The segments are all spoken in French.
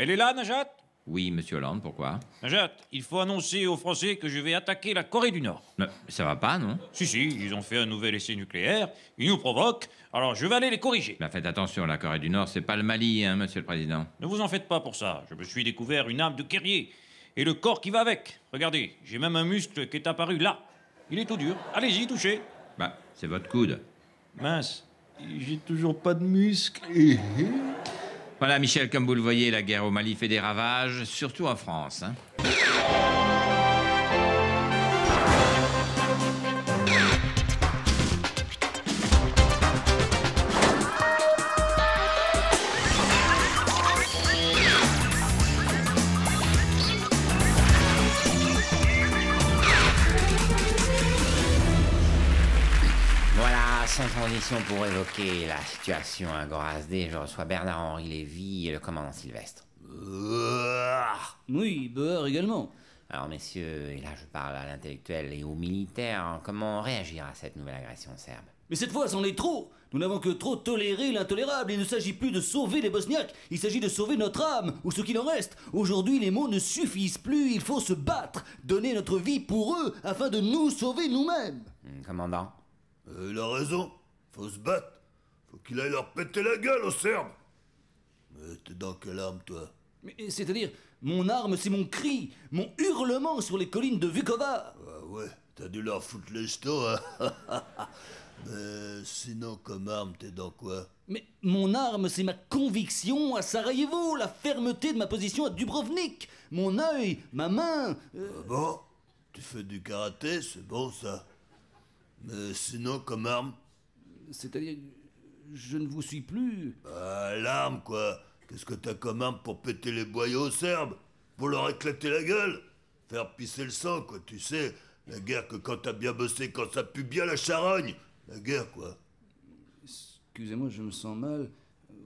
Elle est là, Najat? Oui, monsieur Hollande, pourquoi? Najat, il faut annoncer aux Français que je vais attaquer la Corée du Nord. Ça va pas, non? Si, ils ont fait un nouvel essai nucléaire, ils nous provoquent, alors je vais aller les corriger. Bah faites attention, la Corée du Nord, c'est pas le Mali, hein, monsieur le président. Ne vous en faites pas pour ça, je me suis découvert une âme de guerrier, et le corps qui va avec. Regardez, j'ai même un muscle qui est apparu là. Il est tout dur, allez-y, touchez. Bah, c'est votre coude. Mince, j'ai toujours pas de muscle. Voilà, Michel, comme vous le voyez, la guerre au Mali fait des ravages, surtout en France, hein. Sans transition pour évoquer la situation à Gorazde, je reçois Bernard-Henri Lévy et le commandant Sylvestre. Oui, Beur également. Alors messieurs, et là je parle à l'intellectuel et aux militaires, comment réagir à cette nouvelle agression serbe? Mais cette fois, c'en est trop. Nous n'avons que trop toléré l'intolérable. Il ne s'agit plus de sauver les Bosniaques, il s'agit de sauver notre âme, ou ce qu'il en reste. Aujourd'hui, les mots ne suffisent plus, il faut se battre, donner notre vie pour eux, afin de nous sauver nous-mêmes. Commandant? Il a raison, faut se battre. Faut qu'il aille leur péter la gueule aux Serbes. Mais t'es dans quelle arme, toi? Mais c'est-à-dire, mon arme, c'est mon cri, mon hurlement sur les collines de Vukovar. Ah ouais, t'as dû leur foutre les jetons, hein. Mais sinon, comme arme, t'es dans quoi? Mais mon arme, c'est ma conviction à Sarajevo, la fermeté de ma position à Dubrovnik, mon œil, ma main... Ah bon? Tu fais du karaté, c'est bon ça. Mais sinon, comme arme? C'est-à-dire, je ne vous suis plus. Bah, l'arme, quoi. Qu'est-ce que t'as comme arme pour péter les boyaux aux Serbes? Pour leur éclater la gueule? Faire pisser le sang, quoi, tu sais. La guerre que quand t'as bien bossé, quand ça pue bien la charogne. La guerre, quoi. Excusez-moi, je me sens mal.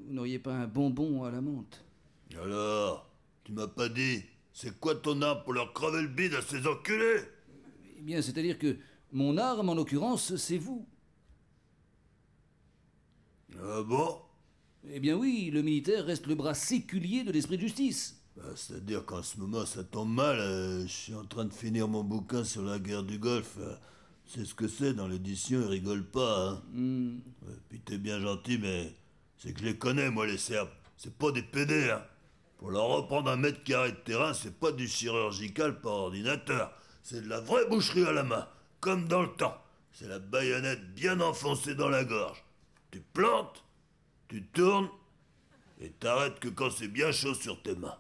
Vous n'auriez pas un bonbon à la menthe? Alors, tu m'as pas dit. C'est quoi ton arme pour leur crever le bide à ces enculés? Eh bien, c'est-à-dire que mon arme, en l'occurrence, c'est vous. Ah bon? Eh bien oui, le militaire reste le bras séculier de l'esprit de justice. Bah, c'est-à-dire qu'en ce moment, ça tombe mal. Je suis en train de finir mon bouquin sur la guerre du Golfe. C'est ce que c'est, dans l'édition, ils rigolent pas, hein. Ouais, puis t'es bien gentil, mais c'est que je les connais, moi, les Serbes. C'est pas des PD, hein. Pour leur reprendre 1 m² de terrain, c'est pas du chirurgical par ordinateur. C'est de la vraie boucherie à la main. Comme dans le temps. C'est la baïonnette bien enfoncée dans la gorge. Tu plantes, tu tournes, et t'arrêtes que quand c'est bien chaud sur tes mains.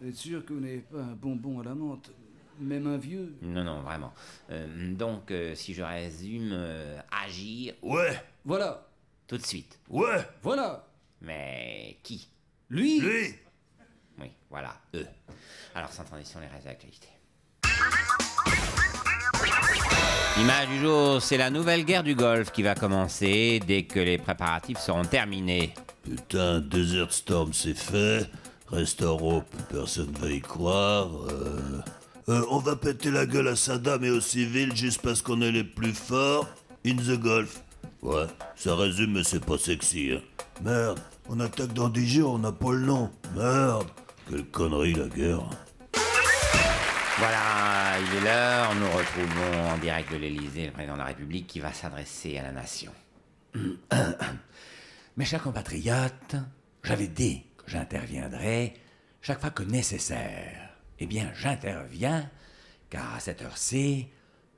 Vous êtes sûr que vous n'avez pas un bonbon à la menthe? Même un vieux? Non, vraiment. Donc, si je résume, agir... Ouais. Voilà. Tout de suite. Ouais. Voilà. Mais qui? Lui? Lui. Oui, voilà, eux. Alors, sans transition, les restes de l'actualité. L'image du jour, c'est la nouvelle guerre du Golfe qui va commencer dès que les préparatifs seront terminés. Putain, Desert Storm, c'est fait. Reste en Europe, personne va y croire. On va péter la gueule à Saddam et aux civils juste parce qu'on est les plus forts. In the Gulf. Ouais, ça résume, mais c'est pas sexy, hein. Merde, on attaque dans 10 jours, on n'a pas le nom. Merde, quelle connerie la guerre. Voilà, il est l'heure, nous retrouvons en direct de l'Élysée le président de la République qui va s'adresser à la nation. Mes chers compatriotes, j'avais dit que j'interviendrais chaque fois que nécessaire. Eh bien, j'interviens, car à cette heure-ci,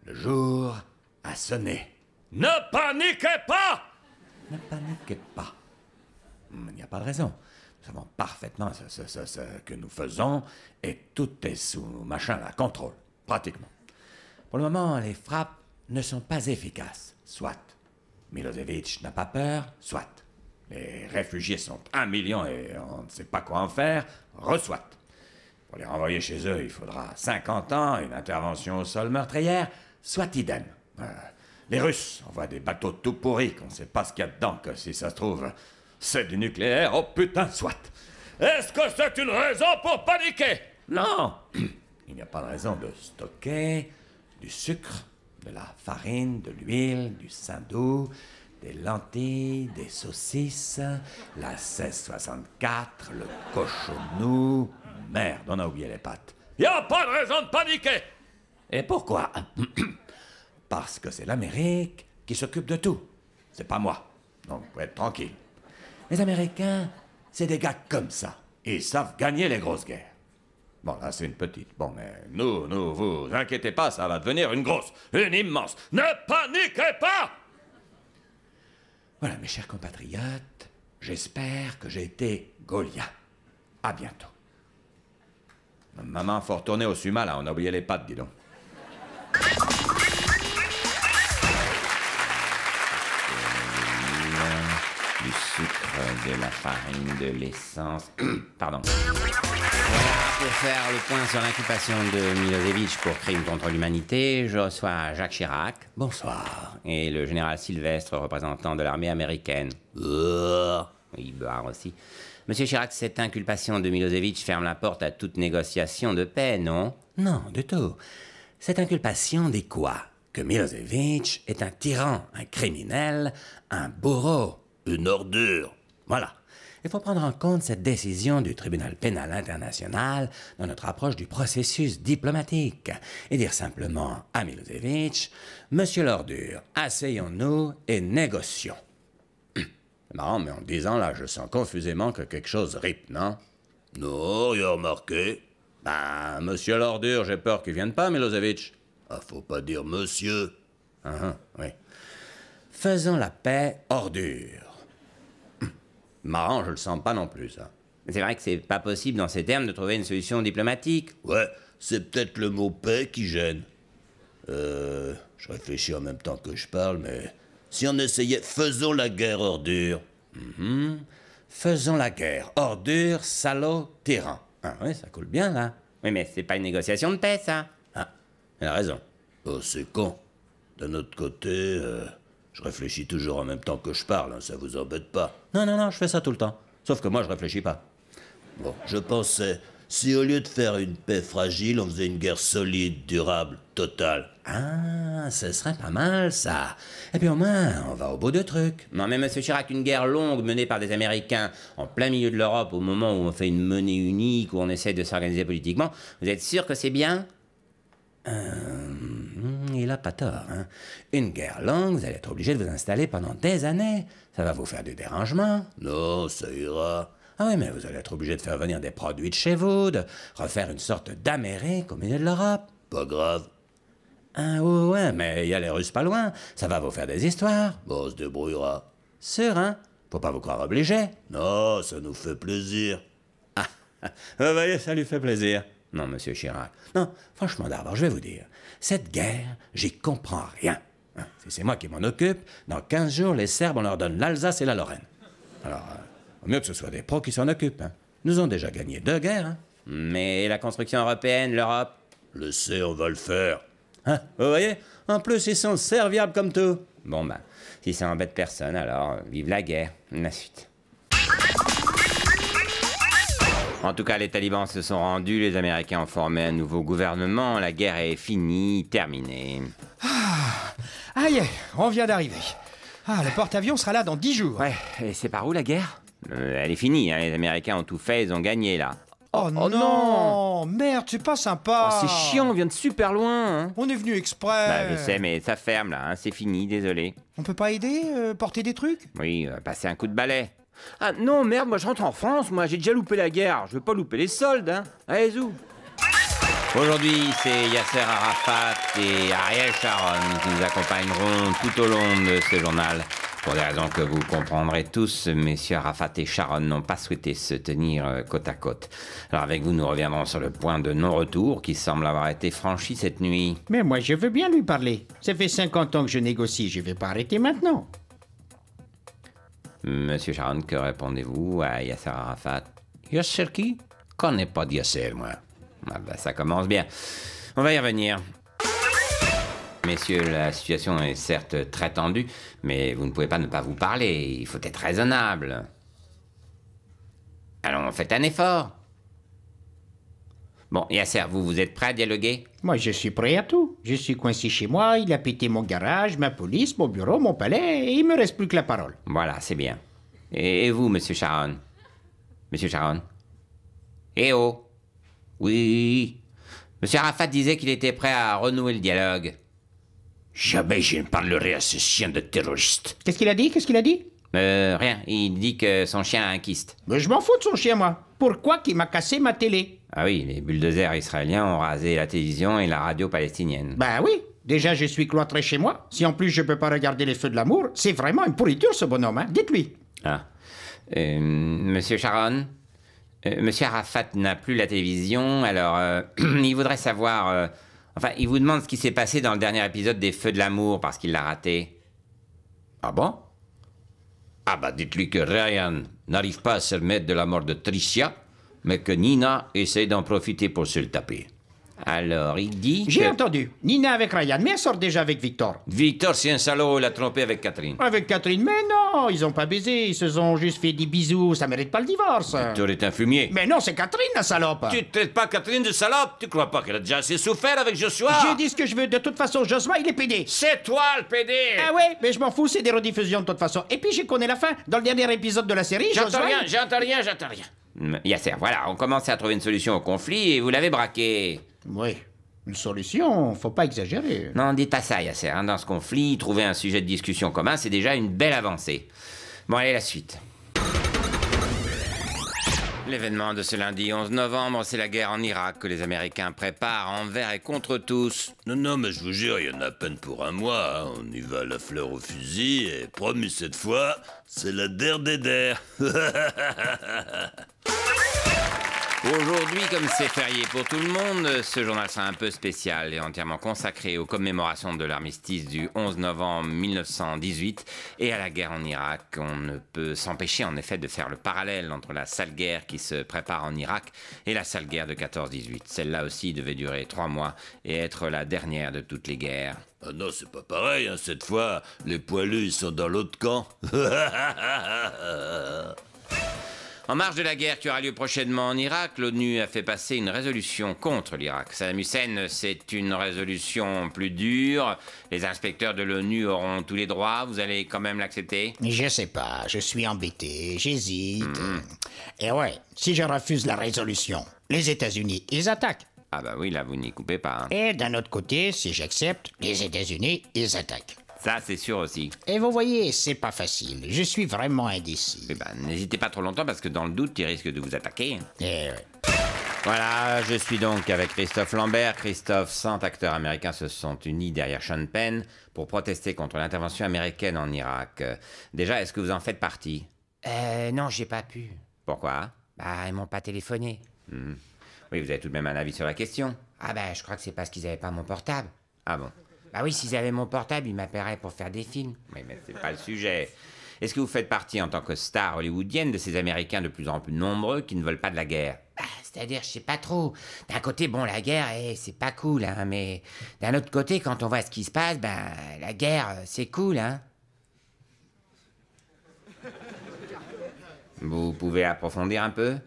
le jour a sonné. Ne paniquez pas! Ne paniquez pas. Il n'y a pas de raison. Nous savons parfaitement ce que nous faisons et tout est sous machin à contrôle, pratiquement. Pour le moment, les frappes ne sont pas efficaces, soit. Milosevic n'a pas peur, soit. Les réfugiés sont 1 million et on ne sait pas quoi en faire, soit. Pour les renvoyer chez eux, il faudra 50 ans, une intervention au sol meurtrière, soit idem. Les Russes envoient des bateaux tout pourris, qu'on ne sait pas ce qu'il y a dedans, que si ça se trouve, c'est du nucléaire, oh putain, soit. Est-ce que c'est une raison pour paniquer? Non, il n'y a pas de raison de stocker du sucre, de la farine, de l'huile, du saindoux, des lentilles, des saucisses, la 1664, le cochonou. Merde, on a oublié les pâtes. Y a pas de raison de paniquer! Et pourquoi? Parce que c'est l'Amérique qui s'occupe de tout. C'est pas moi. Donc, vous pouvez être tranquille. Les Américains, c'est des gars comme ça. Ils savent gagner les grosses guerres. Bon, là, c'est une petite. Bon, mais vous inquiétez pas, ça va devenir une grosse, une immense. Ne paniquez pas! Voilà, mes chers compatriotes, j'espère que j'ai été Goliath. À bientôt. Maman, faut retourner au Suma, là, on a oublié les pâtes, dis donc. Du sucre, de la farine, de l'essence... Pardon. Voilà, pour faire le point sur l'inculpation de Milosevic pour crime contre l'humanité, je reçois Jacques Chirac. Bonsoir. Et le général Sylvestre, représentant de l'armée américaine. Oui, Boire aussi. Monsieur Chirac, cette inculpation de Milosevic ferme la porte à toute négociation de paix, non? Non, du tout. Cette inculpation dit quoi? Que Milosevic est un tyran, un criminel, un bourreau, une ordure. Voilà. Il faut prendre en compte cette décision du tribunal pénal international dans notre approche du processus diplomatique et dire simplement à Milosevic, Monsieur l'ordure, asseyons-nous et négocions. C'est marrant, mais en disant là, je sens confusément que quelque chose ripe, non? Non, rien remarqué. Ben, Monsieur l'ordure, j'ai peur qu'il vienne pas, Milosevic. Ah, faut pas dire monsieur. Oui. Faisons la paix, ordure. Marrant, je le sens pas non plus, ça. C'est vrai que c'est pas possible dans ces termes de trouver une solution diplomatique. Ouais, c'est peut-être le mot paix qui gêne. Je réfléchis en même temps que je parle, mais... Si on essayait faisons la guerre, ordure. Faisons la guerre, ordure, salaud, tyran. Ah oui, ça coule bien, là. Oui, mais c'est pas une négociation de paix, ça. Ah, elle a raison. Oh, c'est con. D'un autre côté, je réfléchis toujours en même temps que je parle, hein, ça vous embête pas. Non, je fais ça tout le temps. Sauf que moi, je réfléchis pas. Bon, je pensais, si au lieu de faire une paix fragile, on faisait une guerre solide, durable, totale. Ah, ce serait pas mal, ça. Et puis au moins, on va au bout du truc. Non, mais monsieur Chirac, une guerre longue menée par des Américains en plein milieu de l'Europe au moment où on fait une monnaie unique, où on essaie de s'organiser politiquement, vous êtes sûr que c'est bien? Il a pas tort, hein. Une guerre longue, vous allez être obligé de vous installer pendant des années. Ça va vous faire du dérangement. Non, ça ira. Ah oui, mais vous allez être obligé de faire venir des produits de chez vous, de refaire une sorte d'Amérique au milieu de l'Europe. Pas grave. Ah ouais, mais il y a les Russes pas loin. Ça va vous faire des histoires. Bon, on se débrouillera. Sûr, hein? Faut pas vous croire obligé. Non, ça nous fait plaisir. Vous voyez, ça lui fait plaisir. Non, monsieur Chirac. Non, franchement, d'abord, je vais vous dire, cette guerre, j'y comprends rien. Hein, si c'est moi qui m'en occupe, dans 15 jours, les Serbes, on leur donne l'Alsace et la Lorraine. Alors, au mieux que ce soit des pros qui s'en occupent. Hein. Nous ont déjà gagné 2 guerres. Hein. Mais la construction européenne, l'Europe? Le sait, on va le faire. Hein, vous voyez? En plus, ils sont serviables comme tout. Bon, ben, si ça embête personne, alors vive la guerre. La suite. En tout cas, les talibans se sont rendus, les Américains ont formé un nouveau gouvernement, la guerre est finie, terminée. Ah, y est, on vient d'arriver. Ah, le porte-avions sera là dans 10 jours. Ouais, et c'est par où la guerre? Elle est finie, hein, les Américains ont tout fait, ils ont gagné, là. Oh non! Merde, c'est pas sympa! Oh, c'est chiant, on vient de super loin, hein. On est venu exprès! Bah, je sais, mais ça ferme, là, hein, c'est fini, désolé. On peut pas aider, porter des trucs? Oui, passer un coup de balai. Ah non, merde, moi je rentre en France, moi j'ai déjà loupé la guerre, je veux pas louper les soldes, hein. Allez, zou. Aujourd'hui, c'est Yasser Arafat et Ariel Sharon qui nous accompagneront tout au long de ce journal. Pour des raisons que vous comprendrez tous, messieurs Arafat et Sharon n'ont pas souhaité se tenir côte à côte. Alors avec vous, nous reviendrons sur le point de non-retour qui semble avoir été franchi cette nuit. Mais moi, je veux bien lui parler. Ça fait 50 ans que je négocie, je vais pas arrêter maintenant. Monsieur Sharon, que répondez-vous à Yasser Arafat? Yasser qui? Connais pas de Yasser, moi. Ah bah, ça commence bien. On va y revenir. Messieurs, la situation est certes très tendue, mais vous ne pouvez pas ne pas vous parler. Il faut être raisonnable. Allons, faites un effort. Bon, Yasser, vous êtes prêt à dialoguer? Moi, je suis prêt à tout. Je suis coincé chez moi, il a pété mon garage, ma police, mon bureau, mon palais, et il me reste plus que la parole. Voilà, c'est bien. Et vous, monsieur Sharon? Monsieur Sharon? Eh oh? Oui. Monsieur Arafat disait qu'il était prêt à renouer le dialogue. Jamais je ne parlerai à ce chien de terroriste. Qu'est-ce qu'il a dit? Qu'est-ce qu'il a dit? Rien. Il dit que son chien a un kyste. Mais je m'en fous de son chien, moi. Pourquoi qu'il m'a cassé ma télé? Ah oui, les bulldozers israéliens ont rasé la télévision et la radio palestinienne. Ben oui. Déjà, je suis cloîtré chez moi. Si en plus je peux pas regarder les feux de l'amour, c'est vraiment une pourriture, ce bonhomme, hein. Dites-lui. Ah. Monsieur Sharon? Monsieur Arafat n'a plus la télévision, alors il voudrait savoir... Enfin, il vous demande ce qui s'est passé dans le dernier épisode des Feux de l'amour parce qu'il l'a raté. Ah bon? Ah bah dites-lui que Ryan n'arrive pas à se remettre de la mort de Tricia, mais que Nina essaie d'en profiter pour se le taper. Alors, il dit J'ai que... entendu. Nina avec Ryan, mais elle sort déjà avec Victor. Victor, c'est un salaud, il a trompé avec Catherine. Avec Catherine, mais non, ils ont pas baisé, ils se sont juste fait des bisous, ça mérite pas le divorce. Victor est un fumier. Mais non, c'est Catherine, la salope. Tu traites pas Catherine de salope? Tu crois pas qu'elle a déjà assez souffert avec Joshua? J'ai dit ce que je veux, de toute façon, Joshua, il est pédé. C'est toi le PD! Ah ouais, mais je m'en fous, c'est des rediffusions de toute façon. Et puis je connais la fin. Dans le dernier épisode de la série, J'entends Joshua... rien. Yasser, voilà, on commence à trouver une solution au conflit et vous l'avez braqué. Oui, une solution, faut pas exagérer. Non, dites pas ça, Yasser. Hein. Dans ce conflit, trouver un sujet de discussion commun, c'est déjà une belle avancée. Bon, allez, la suite. L'événement de ce lundi 11 novembre, c'est la guerre en Irak que les Américains préparent envers et contre tous. Non, mais je vous jure, il y en a à peine pour un mois. Hein. On y va à la fleur au fusil et promis cette fois, c'est la der des der. Aujourd'hui, comme c'est férié pour tout le monde, ce journal sera un peu spécial et entièrement consacré aux commémorations de l'armistice du 11 novembre 1918 et à la guerre en Irak. On ne peut s'empêcher en effet de faire le parallèle entre la sale guerre qui se prépare en Irak et la sale guerre de 14-18. Celle-là aussi devait durer 3 mois et être la dernière de toutes les guerres. Ah non, c'est pas pareil, hein. Cette fois, les poilus, ils sont dans l'autre camp. En marge de la guerre qui aura lieu prochainement en Irak, l'ONU a fait passer une résolution contre l'Irak. Saddam Hussein, c'est une résolution plus dure. Les inspecteurs de l'ONU auront tous les droits. Vous allez quand même l'accepter? Je sais pas, je suis embêté, j'hésite. Et ouais, si je refuse la résolution, les États-Unis, ils attaquent. Ah bah oui, là, vous n'y coupez pas. Hein. Et d'un autre côté, si j'accepte, les États-Unis, ils attaquent. Ça, c'est sûr aussi. Et vous voyez, c'est pas facile. Je suis vraiment indécis. Eh ben, n'hésitez pas trop longtemps parce que dans le doute, il risque de vous attaquer. Eh ouais. Voilà, je suis donc avec Christophe Lambert. Christophe, 100 acteurs américains se sont unis derrière Sean Penn pour protester contre l'intervention américaine en Irak. Déjà, est-ce que vous en faites partie? Non, j'ai pas pu. Pourquoi? Bah, ils m'ont pas téléphoné. Oui, vous avez tout de même un avis sur la question. Ah bah, je crois que c'est parce qu'ils avaient pas mon portable. Ah bon? Bah oui, s'ils avaient mon portable, ils m'appelleraient pour faire des films. Oui, mais c'est pas le sujet. Est-ce que vous faites partie, en tant que star hollywoodienne, de ces Américains de plus en plus nombreux qui ne veulent pas de la guerre? Bah, c'est-à-dire, je sais pas trop. D'un côté, bon, la guerre, c'est pas cool, hein, mais d'un autre côté, quand on voit ce qui se passe, ben, la guerre, c'est cool, hein. Vous pouvez approfondir un peu?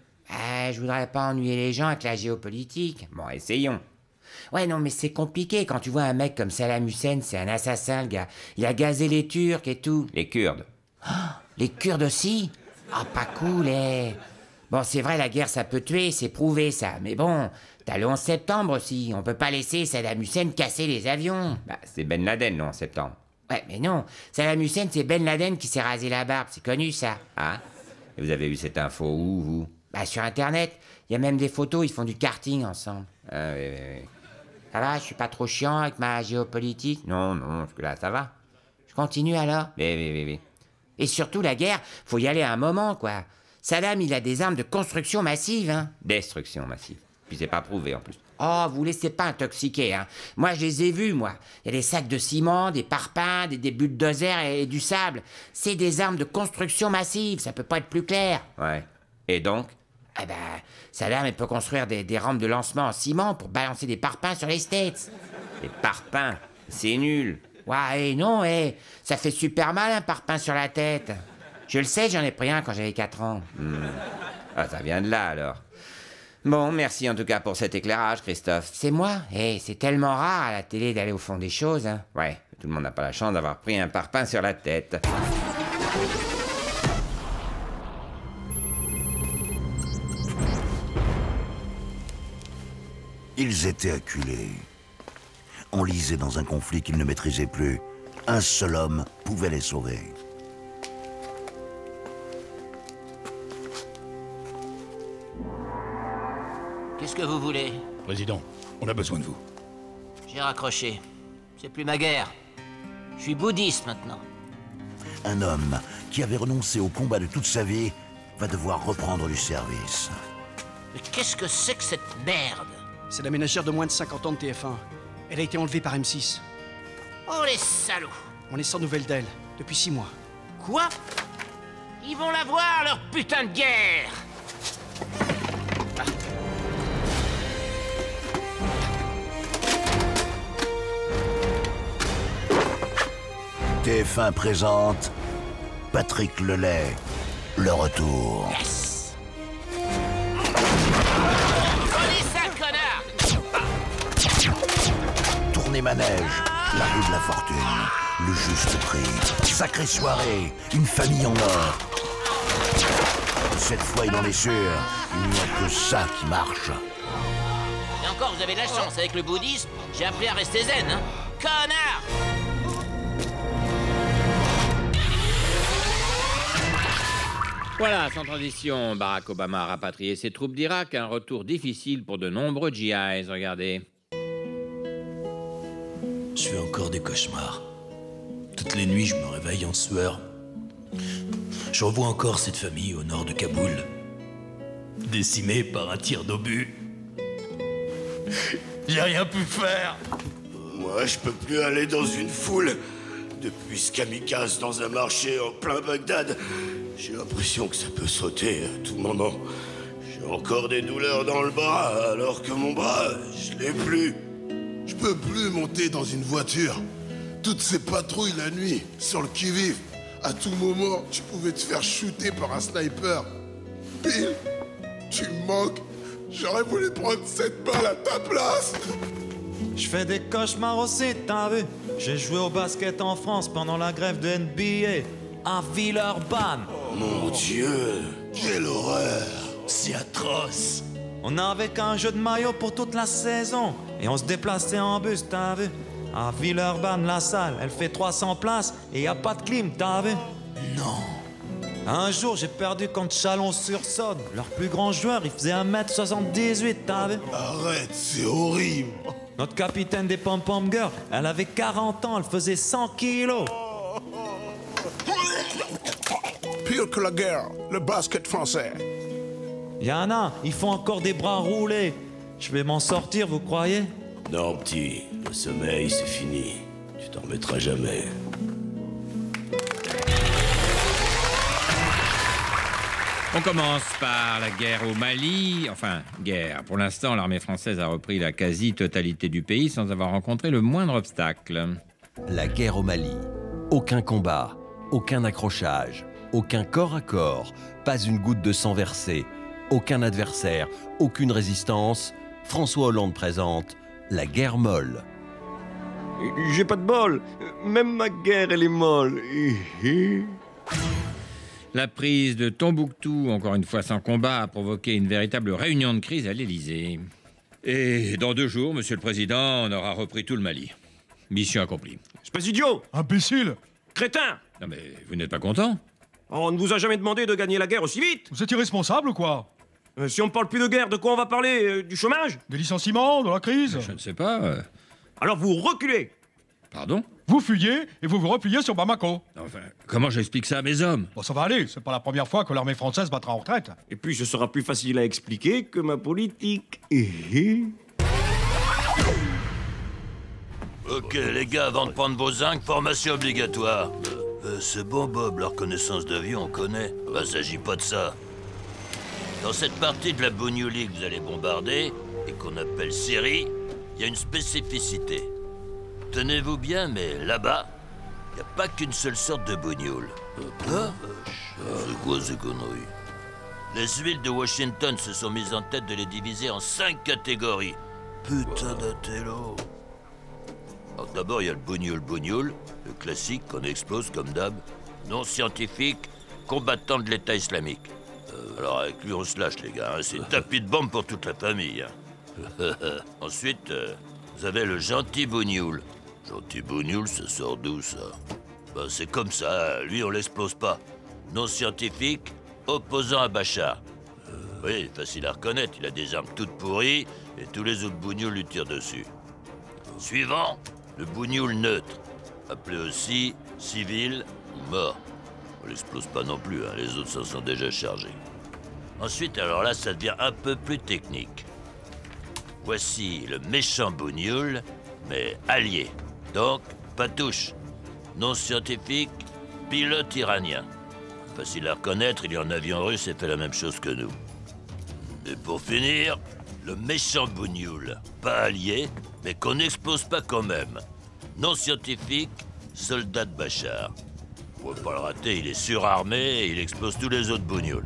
Je voudrais pas ennuyer les gens avec la géopolitique. Bon, essayons. Ouais, non, mais c'est compliqué quand tu vois un mec comme Saddam Hussein, c'est un assassin, le gars. Il a gazé les Turcs et tout. Les Kurdes. Oh, les Kurdes aussi? Ah, pas cool, Bon, c'est vrai, la guerre, ça peut tuer, c'est prouvé, ça. Mais bon, t'as le 11 septembre aussi. On peut pas laisser Saddam Hussein casser les avions. Bah, c'est Ben Laden, non, en septembre. Ouais, mais non. Saddam Hussein, c'est Ben Laden qui s'est rasé la barbe. C'est connu, ça. Ah? Et vous avez eu cette info où, vous? Bah, sur Internet. Il y a même des photos, ils font du karting ensemble. Ah, oui. Ça va, je suis pas trop chiant avec ma géopolitique? Non, jusque-là, ça va. Je continue, alors? Oui. Et surtout, la guerre, faut y aller à un moment, quoi. Saddam, il a des armes de construction massive, hein. Destruction massive. Puis c'est pas prouvé, en plus. Oh, vous laissez pas intoxiquer, hein. Moi, je les ai vus, moi. Il y a des sacs de ciment, des parpaings, des bulldozers et du sable. C'est des armes de construction massive, ça peut pas être plus clair. Ouais. Et donc? Ah ben, Saddam, il peut construire des rampes de lancement en ciment pour balancer des parpaings sur les States. Des parpaings? C'est nul. Ouais, non, ça fait super mal un parpaing sur la tête. Je le sais, j'en ai pris un quand j'avais 4 ans. Ah, ça vient de là, alors. Bon, merci en tout cas pour cet éclairage, Christophe. C'est moi? Eh, c'est tellement rare à la télé d'aller au fond des choses, hein. Ouais, tout le monde n'a pas la chance d'avoir pris un parpaing sur la tête. Ils étaient acculés. Enlisés dans un conflit qu'ils ne maîtrisaient plus. Un seul homme pouvait les sauver. Qu'est-ce que vous voulez? Président, on a besoin de vous. J'ai raccroché. C'est plus ma guerre. Je suis bouddhiste maintenant. Un homme qui avait renoncé au combat de toute sa vie va devoir reprendre du service. Mais qu'est-ce que c'est que cette merde? C'est la ménagère de moins de 50 ans de TF1. Elle a été enlevée par M6. Oh les salauds! On est sans nouvelles d'elle, depuis 6 mois. Quoi? Ils vont la voir, leur putain de guerre! TF1 présente Patrick Lelay, le retour. Yes! Prenez ça, connard! Tournée manège, la rue de la fortune, le juste prix, sacrée soirée, une famille en or. Cette fois, il en est sûr, il n'y a que ça qui marche. Et encore, vous avez de la chance, avec le bouddhisme, j'ai appris à rester zen, hein? Connard! Voilà, sans transition, Barack Obama a rapatrié ses troupes d'Irak. Un retour difficile pour de nombreux GIs, regardez. Je fais encore des cauchemars. Toutes les nuits, je me réveille en sueur. Je revois encore cette famille au nord de Kaboul, décimée par un tir d'obus. J'ai rien pu faire. Moi, je peux plus aller dans une foule. Depuis ce kamikaze dans un marché en plein Bagdad, j'ai l'impression que ça peut sauter à tout moment. J'ai encore des douleurs dans le bras, alors que mon bras, je l'ai plus. Je peux plus monter dans une voiture. Toutes ces patrouilles la nuit, sur le qui-vive. À tout moment, tu pouvais te faire shooter par un sniper. Bill, tu me manques. J'aurais voulu prendre cette balle à ta place. Je fais des cauchemars aussi, t'as vu? J'ai joué au basket en France pendant la grève de NBA, à Villeurbanne. Oh mon Dieu, quelle horreur! C'est atroce! On n'avait qu'un jeu de maillot pour toute la saison, et on se déplaçait en bus, t'as vu? À Villeurbanne, la salle, elle fait 300 places, et y a pas de clim, t'as vu? Non! Un jour, j'ai perdu contre Chalon-sur-Saône. Leur plus grand joueur, il faisait 1m78, t'as vu? Arrête, c'est horrible! Notre capitaine des Pom-Pom Girls, elle avait 40 ans, elle faisait 100 kilos. Pire que la guerre, le basket français. Y en a, ils font encore des bras roulés. Je vais m'en sortir, vous croyez? Non, petit, le sommeil, c'est fini. Tu t'en remettras jamais. On commence par la guerre au Mali. Enfin, guerre. Pour l'instant, l'armée française a repris la quasi-totalité du pays sans avoir rencontré le moindre obstacle. La guerre au Mali. Aucun combat, aucun accrochage, aucun corps à corps, pas une goutte de sang versé, aucun adversaire, aucune résistance. François Hollande présente la guerre molle. J'ai pas de bol. Même ma guerre, elle est molle. La prise de Tombouctou, encore une fois sans combat, a provoqué une véritable réunion de crise à l'Élysée. Et dans 2 jours, Monsieur le Président, on aura repris tout le Mali. Mission accomplie. Espèce idiot! Imbécile! Crétin! Non mais, vous n'êtes pas content? On ne vous a jamais demandé de gagner la guerre aussi vite! Vous êtes irresponsable ou quoi? Si on ne parle plus de guerre, de quoi on va parler? Du chômage? Des licenciements? De la crise? Je ne sais pas. Alors vous reculez! Pardon? Vous fuyez et vous vous repliez sur Bamako. Enfin, comment j'explique ça à mes hommes? Bon, ça va aller, c'est pas la première fois que l'armée française battra en retraite. Et puis ce sera plus facile à expliquer que ma politique. Ok, les gars, avant de prendre vos zincs, formation obligatoire. C'est bon, Bob, leur connaissance d'avion, on connaît. Bah, s'agit pas de ça. Dans cette partie de la Bougnouli que vous allez bombarder, et qu'on appelle Syrie, il y a une spécificité. Tenez-vous bien, mais là-bas, il n'y a pas qu'une seule sorte de bougnoule. C'est quoi ces conneries? Les huiles de Washington se sont mises en tête de les diviser en 5 catégories. Putain d'intello. Alors d'abord, il y a le bougnoul, le classique qu'on explose comme d'hab. Non scientifique, combattant de l'État islamique. Alors avec lui, on se lâche, les gars. Hein. C'est tapis de bombe pour toute la famille. Hein. Ensuite, vous avez le gentil bougnoul. Gentil bougnoul, ça sort d'où, ça? Ben, c'est comme ça. Lui, on l'explose pas. Non scientifique, opposant à Bachar. Oui, facile à reconnaître. Il a des armes toutes pourries et tous les autres bougnouls lui tirent dessus. Suivant, le bougnoul neutre, appelé aussi civil ou mort. On l'explose pas non plus, hein, les autres s'en sont déjà chargés. Ensuite, alors là, ça devient un peu plus technique. Voici le méchant bougnoul, mais allié. Donc, patouche, non scientifique, pilote iranien. Facile à reconnaître, il est en avion russe et fait la même chose que nous. Et pour finir, le méchant bougnoul, pas allié, mais qu'on n'explose pas quand même. Non scientifique, soldat de Bachar. On va pas le rater, il est surarmé et il explose tous les autres bougnouls.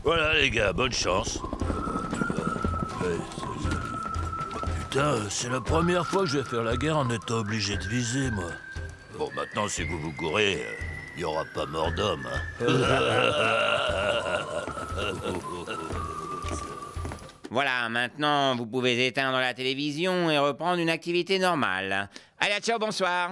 Voilà les gars, bonne chance. Putain, c'est la première fois que je vais faire la guerre en étant obligé de viser, moi. Bon, maintenant, si vous vous courez, il n'y aura pas mort d'homme. Hein. Voilà, maintenant, vous pouvez éteindre la télévision et reprendre une activité normale. Allez, ciao, bonsoir.